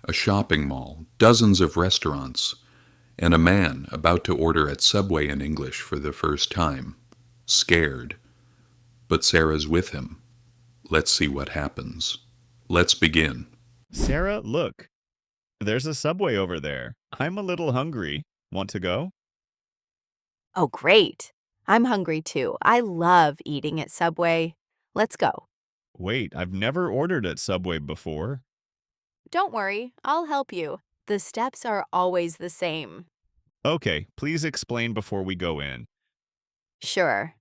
A shopping mall, dozens of restaurants, and a man about to order at Subway in English for the first time. Scared. But Sarah's with him. Let's see what happens. Let's begin. Sarah, look. There's a Subway over there. I'm a little hungry. Want to go? Oh, great. I'm hungry too. I love eating at Subway. Let's go. Wait, I've never ordered at Subway before. Don't worry, I'll help you. The steps are always the same. Okay, please explain before we go in. Sure.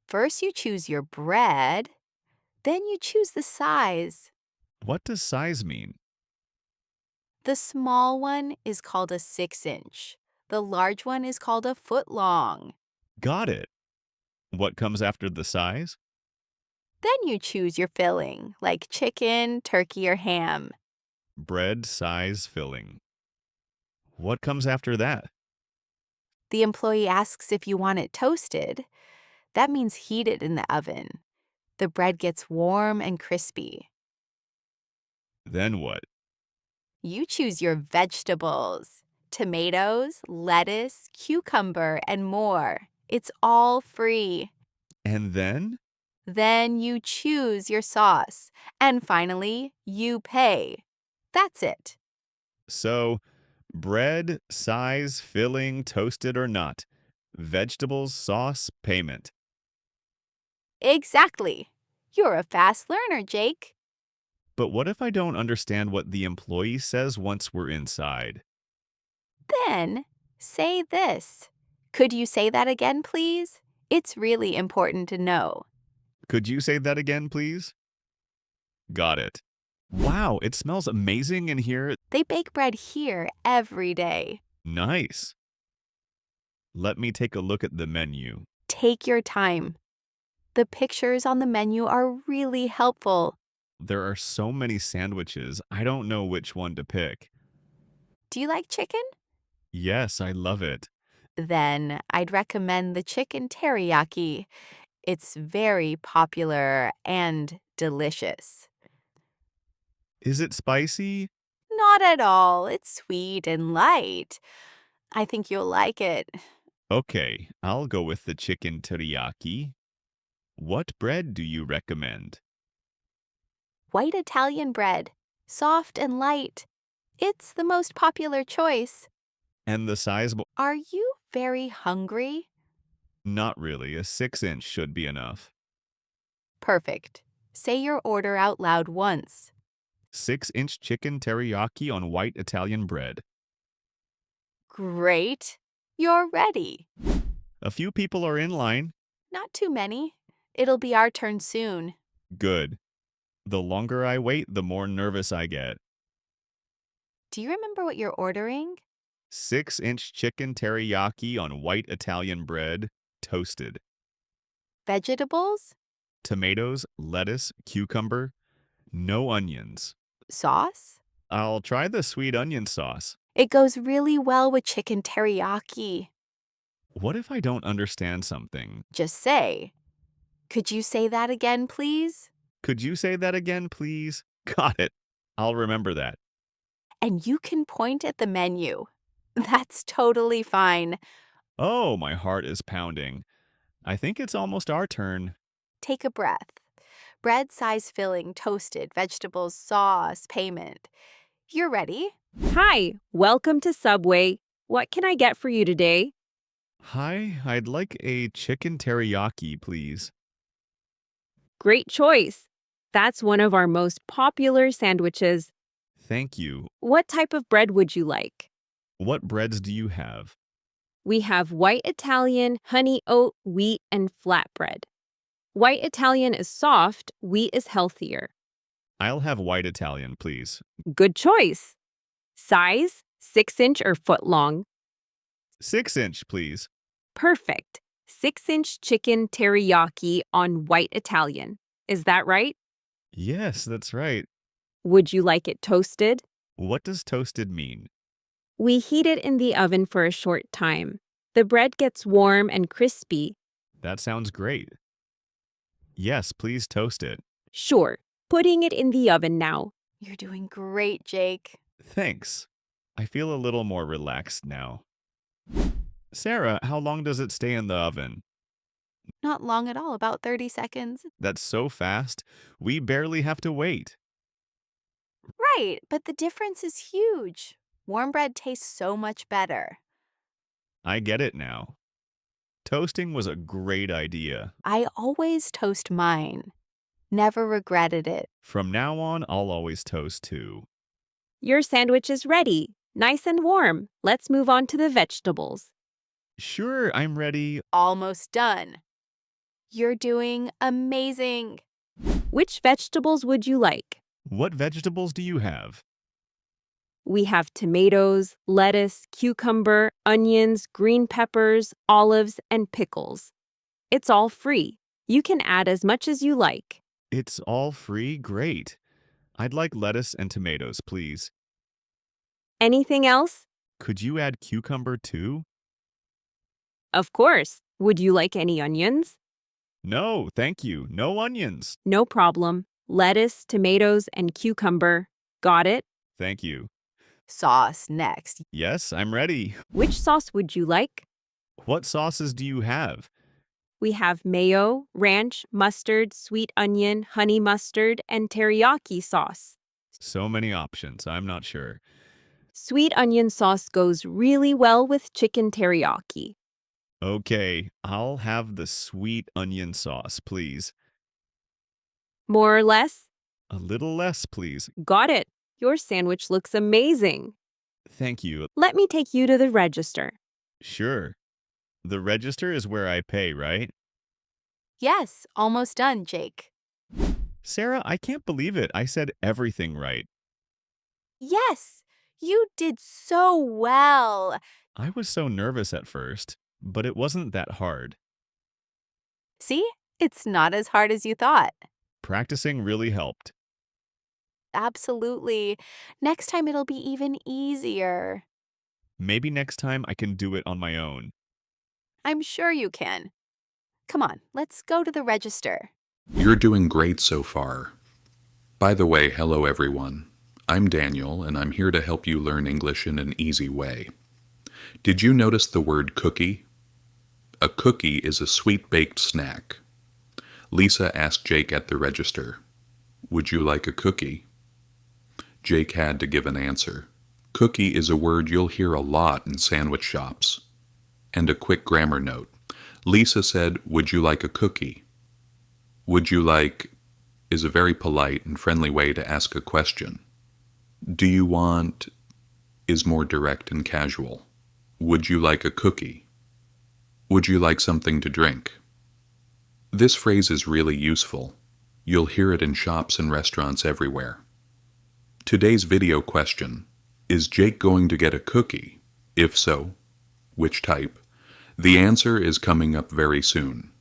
First, you choose your bread, then you choose the size. What does size mean? The small one is called a 6-inch. The large one is called a foot long. Got it. What comes after the size? Then you choose your filling, like chicken, turkey, or ham. Bread, size, filling. What comes after that? The employee asks if you want it toasted. That means heat it in the oven. The bread gets warm and crispy. Then what? You choose your vegetables: tomatoes, lettuce, cucumber, and more. It's all free. And then? Then you choose your sauce. And finally, you pay. That's it. So, bread, size, filling, toasted or not. Vegetables, sauce, payment. Exactly. You're a fast learner, Jake. But what if I don't understand what the employee says once we're inside? Then say this. Could you say that again, please? It's really important to know. Could you say that again, please? Got it. Wow, it smells amazing in here. They bake bread here every day. Nice. Let me take a look at the menu. Take your time. The pictures on the menu are really helpful. There are so many sandwiches, I don't know which one to pick. Do you like chicken? Yes, I love it. Then I'd recommend the chicken teriyaki. It's very popular and delicious. Is it spicy? Not at all. It's sweet and light. I think you'll like it. Okay, I'll go with the chicken teriyaki. What bread do you recommend? White Italian bread, soft and light. It's the most popular choice. And the size? Are you very hungry? Not really, a 6-inch should be enough. Perfect. Say your order out loud once. 6-inch chicken teriyaki on white Italian bread. Great. You're ready. A few people are in line. Not too many. It'll be our turn soon. Good. The longer I wait, the more nervous I get. Do you remember what you're ordering? 6-inch chicken teriyaki on white Italian bread, toasted. Vegetables? Tomatoes, lettuce, cucumber, no onions. Sauce? I'll try the sweet onion sauce. It goes really well with chicken teriyaki. What if I don't understand something? Just say, could you say that again, please? Could you say that again, please? Got it. I'll remember that. And you can point at the menu. That's totally fine. Oh, my heart is pounding. I think it's almost our turn. Take a breath. Bread size filling, toasted, vegetables, sauce, payment. You're ready? Hi, welcome to Subway. What can I get for you today? Hi, I'd like a chicken teriyaki, please. Great choice. That's one of our most popular sandwiches. Thank you. What type of bread would you like? What breads do you have? We have white Italian, honey oat, wheat, and flatbread. White Italian is soft, wheat is healthier. I'll have white Italian, please. Good choice. Size, 6-inch or foot long. 6-inch, please. Perfect. 6-inch chicken teriyaki on white Italian. Is that right? Yes, that's right. Would you like it toasted? What does toasted mean? We heat it in the oven for a short time. The bread gets warm and crispy. That sounds great. Yes, please toast it. Sure, putting it in the oven now. You're doing great, Jake. Thanks. I feel a little more relaxed now. Sarah, how long does it stay in the oven? Not long at all, about 30 seconds. That's so fast. We barely have to wait. Right, but the difference is huge. Warm bread tastes so much better. I get it now. Toasting was a great idea. I always toast mine. Never regretted it. From now on, I'll always toast too. Your sandwich is ready. Nice and warm. Let's move on to the vegetables. Sure, I'm ready. Almost done. You're doing amazing. Which vegetables would you like? What vegetables do you have? We have tomatoes, lettuce, cucumber, onions, green peppers, olives, and pickles. It's all free. You can add as much as you like. It's all free? Great. I'd like lettuce and tomatoes, please. Anything else? Could you add cucumber too? Of course. Would you like any onions? No, thank you. No onions. No problem. Lettuce, tomatoes, and cucumber. Got it? Thank you. Sauce next. Yes, I'm ready. Which sauce would you like? What sauces do you have? We have mayo, ranch, mustard, sweet onion, honey mustard, and teriyaki sauce. So many options. I'm not sure. Sweet onion sauce goes really well with chicken teriyaki. Okay, I'll have the sweet onion sauce, please. More or less? A little less, please. Got it. Your sandwich looks amazing. Thank you. Let me take you to the register. Sure. The register is where I pay, right? Yes, almost done, Jake. Sarah, I can't believe it. I said everything right. Yes, you did so well. I was so nervous at first, but it wasn't that hard. See, it's not as hard as you thought. Practicing really helped. Absolutely. Next time it'll be even easier. Maybe next time I can do it on my own. I'm sure you can. Come on, let's go to the register. You're doing great so far. By the way, hello everyone. I'm Daniel, and I'm here to help you learn English in an easy way. Did you notice the word cookie? A cookie is a sweet-baked snack. Lisa asked Jake at the register, "Would you like a cookie?" Jake had to give an answer. Cookie is a word you'll hear a lot in sandwich shops. And a quick grammar note. Lisa said, "Would you like a cookie?" Would you like is a very polite and friendly way to ask a question. Do you want is more direct and casual. Would you like a cookie? Would you like something to drink? This phrase is really useful. You'll hear it in shops and restaurants everywhere. Today's video question: is Jake going to get a cookie? If so, which type? The answer is coming up very soon.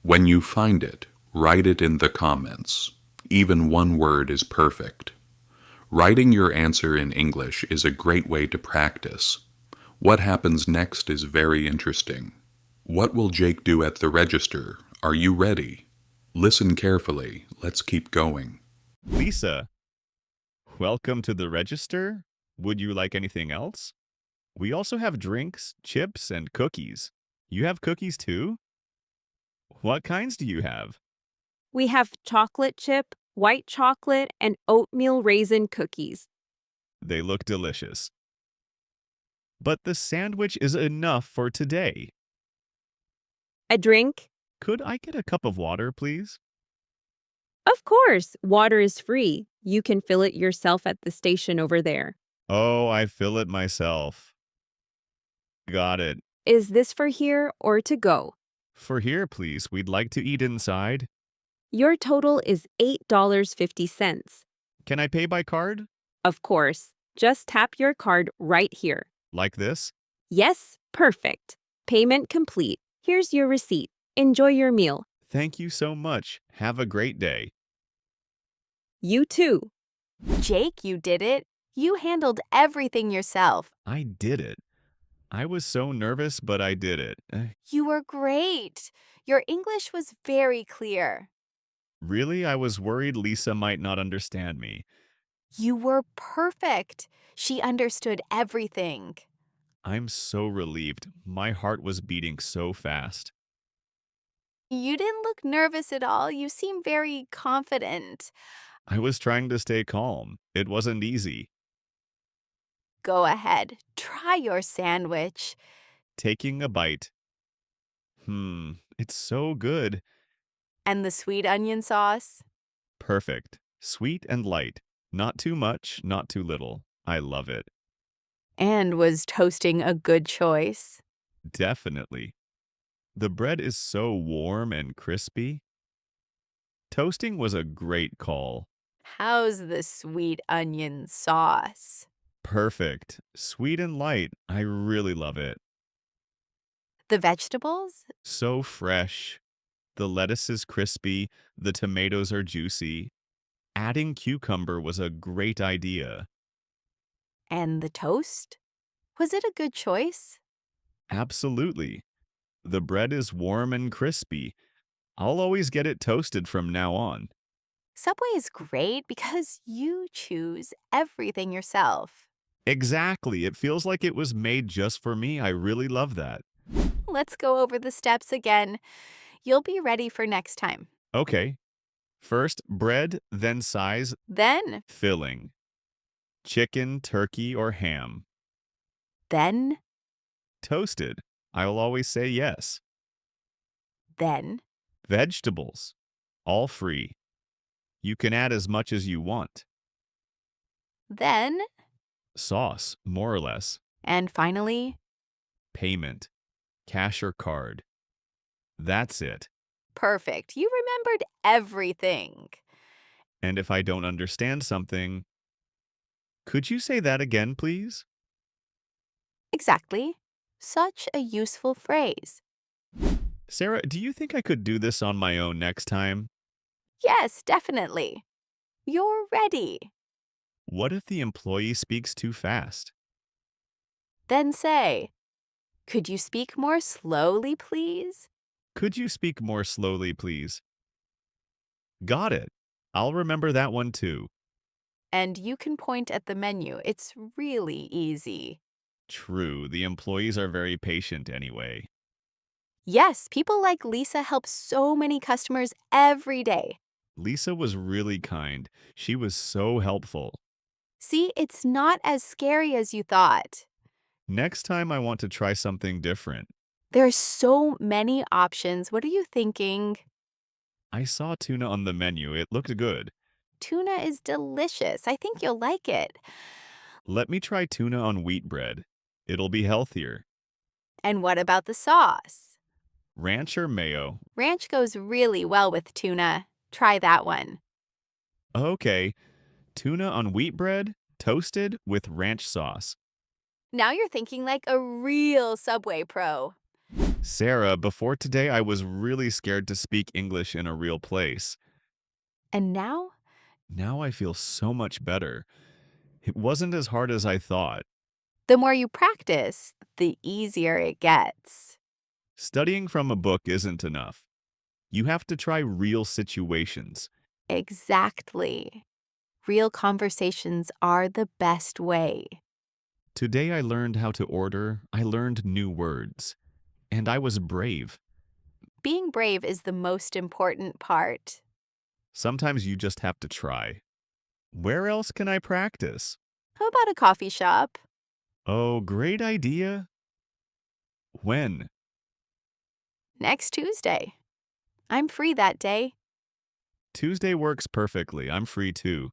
When you find it, write it in the comments. Even one word is perfect. Writing your answer in English is a great way to practice. What happens next is very interesting. What will Jake do at the register? Are you ready? Listen carefully. Let's keep going. Lisa, welcome to the register. Would you like anything else? We also have drinks, chips, and cookies. You have cookies too? What kinds do you have? We have chocolate chip, white chocolate, and oatmeal raisin cookies. They look delicious. But the sandwich is enough for today. A drink? Could I get a cup of water, please? Of course, water is free. You can fill it yourself at the station over there. Oh, I fill it myself. Got it. Is this for here or to go? For here, please. We'd like to eat inside. Your total is $8.50. Can I pay by card? Of course. Just tap your card right here. Like this? Yes, perfect. Payment complete. Here's your receipt. Enjoy your meal. Thank you so much. Have a great day. You too. Jake, you did it. You handled everything yourself. I did it. I was so nervous, but I did it. You were great. Your English was very clear. Really, I was worried Lisa might not understand me. You were perfect. She understood everything. I'm so relieved. My heart was beating so fast. You didn't look nervous at all. You seem very confident. I was trying to stay calm. It wasn't easy. Go ahead. Try your sandwich. Taking a bite. It's so good. And the sweet onion sauce? Perfect. Sweet and light. Not too much, not too little. I love it. And was toasting a good choice? Definitely. The bread is so warm and crispy. Toasting was a great call. How's the sweet onion sauce? Perfect. Sweet and light. I really love it. The vegetables? So fresh. The lettuce is crispy. The tomatoes are juicy. Adding cucumber was a great idea. And the toast? Was it a good choice? Absolutely. The bread is warm and crispy. I'll always get it toasted from now on. Subway is great because you choose everything yourself. Exactly. It feels like it was made just for me. I really love that. Let's go over the steps again. You'll be ready for next time. Okay. First, bread, then size, Then, filling. Chicken, turkey, or ham. then, Toasted. I'll always say yes. then. Vegetables. All free. You can add as much as you want. Then, Sauce, more or less. and finally, Payment. Cash or card. That's it. perfect. You remembered everything. And if I don't understand something, could you say that again, please? Exactly. Such a useful phrase. Sarah, do you think I could do this on my own next time? Yes, definitely. You're ready. What if the employee speaks too fast? Then say, could you speak more slowly, please? Could you speak more slowly, please? Got it. I'll remember that one too. And you can point at the menu. It's really easy. True, the employees are very patient anyway. Yes, people like Lisa help so many customers every day. Lisa was really kind. She was so helpful. See, it's not as scary as you thought. Next time I want to try something different. There are so many options. What are you thinking? I saw tuna on the menu. It looked good. Tuna is delicious. I think you'll like it. Let me try tuna on wheat bread. It'll be healthier. And what about the sauce? Ranch or mayo? Ranch goes really well with tuna. Try that one. Okay. Tuna on wheat bread, toasted with ranch sauce. Now you're thinking like a real Subway pro. Sarah, before today I was really scared to speak English in a real place. And now, Now I feel so much better. It wasn't as hard as I thought. the more you practice, the easier it gets. Studying from a book isn't enough. You have to try real situations. Exactly. Real conversations are the best way. Today I learned how to order, I learned new words, and I was brave. Being brave is the most important part. Sometimes you just have to try. Where else can I practice? How about a coffee shop? Oh, great idea. When? Next Tuesday. I'm free that day. Tuesday works perfectly. I'm free too.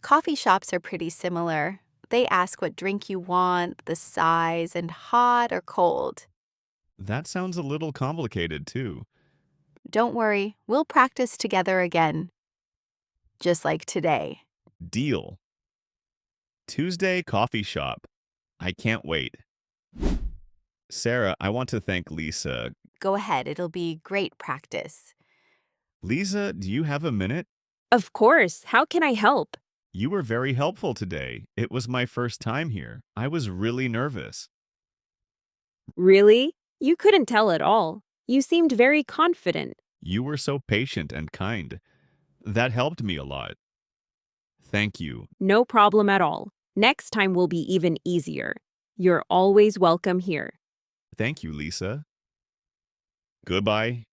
Coffee shops are pretty similar. They ask what drink you want, the size, and hot or cold. That sounds a little complicated too. Don't worry, we'll practice together again. Just like today. Deal. Tuesday coffee shop. I can't wait. Sarah, I want to thank Lisa. Go ahead, it'll be great practice. Lisa, do you have a minute? Of course. How can I help? You were very helpful today. It was my first time here. I was really nervous. Really? You couldn't tell at all. You seemed very confident. You were so patient and kind. That helped me a lot. Thank you. No problem at all. Next time will be even easier. You're always welcome here. Thank you, Lisa. Goodbye.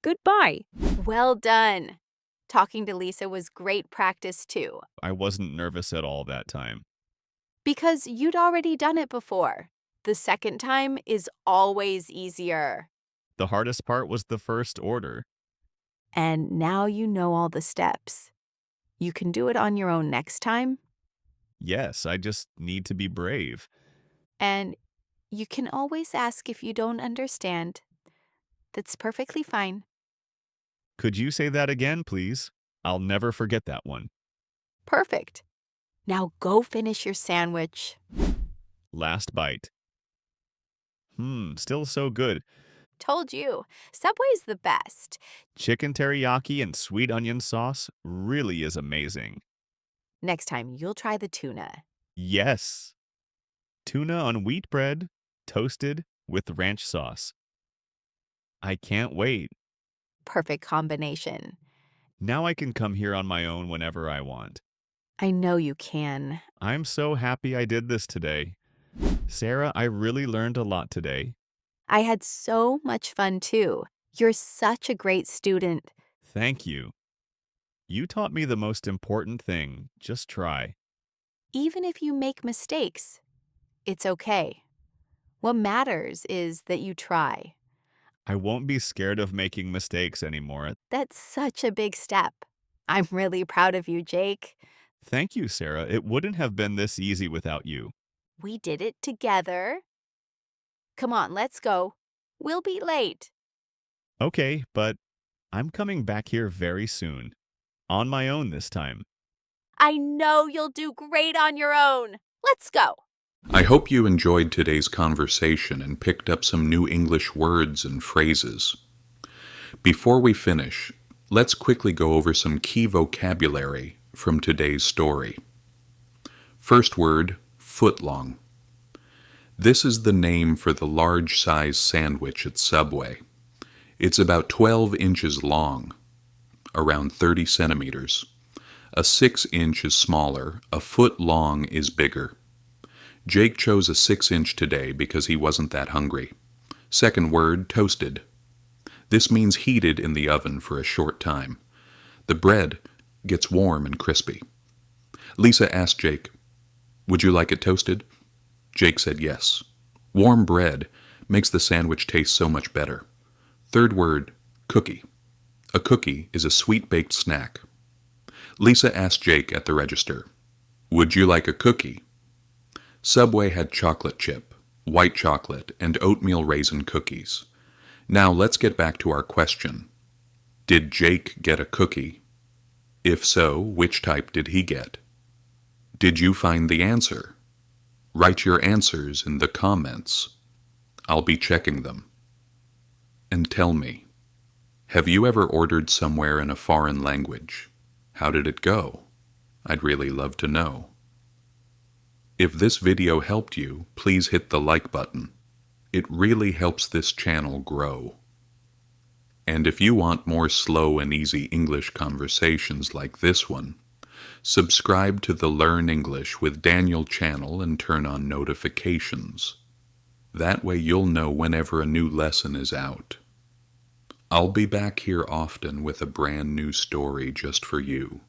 Goodbye. Well done. Talking to Lisa was great practice too, I wasn't nervous at all that time. because you'd already done it before. The second time is always easier. The hardest part was the first order. And now you know all the steps. You can do it on your own next time, Yes, I just need to be brave. and you can always ask if you don't understand. That's perfectly fine. Could you say that again, please? I'll never forget that one. Perfect. Now go finish your sandwich. Last bite. Still so good. Told you, Subway's the best. Chicken teriyaki and sweet onion sauce really is amazing. Next time, you'll try the tuna. Yes. Tuna on wheat bread, toasted with ranch sauce. I can't wait. Perfect combination. Now I can come here on my own whenever I want. I know you can. I'm so happy I did this today. Sarah, I really learned a lot today. I had so much fun too. You're such a great student. Thank you. You taught me the most important thing. Just try. Even if you make mistakes, it's okay. What matters is that you try. I won't be scared of making mistakes anymore. That's such a big step. I'm really proud of you, Jake. Thank you, Sarah. It wouldn't have been this easy without you. We did it together. Come on, let's go. We'll be late. Okay, but I'm coming back here very soon. On my own this time. I know you'll do great on your own. Let's go. I hope you enjoyed today's conversation and picked up some new English words and phrases. Before we finish, let's quickly go over some key vocabulary from today's story. First word, footlong. This is the name for the large-size sandwich at Subway. It's about 12 inches long, around 30 centimeters. A 6-inch is smaller, a foot long is bigger. Jake chose a 6-inch today because he wasn't that hungry. Second word, toasted. This means heated in the oven for a short time. The bread gets warm and crispy. Lisa asked Jake, "Would you like it toasted?" Jake said yes. Warm bread makes the sandwich taste so much better. Third word, cookie. A cookie is a sweet-baked snack. Lisa asked Jake at the register, "Would you like a cookie?" Subway had chocolate chip, white chocolate, and oatmeal raisin cookies. Now let's get back to our question. Did Jake get a cookie? If so, which type did he get? Did you find the answer? Write your answers in the comments. I'll be checking them. And tell me, have you ever ordered somewhere in a foreign language? How did it go? I'd really love to know. If this video helped you, please hit the like button. It really helps this channel grow. And if you want more slow and easy English conversations like this one, subscribe to the Learn English with Daniel channel and turn on notifications. That way you'll know whenever a new lesson is out. I'll be back here often with a brand new story just for you.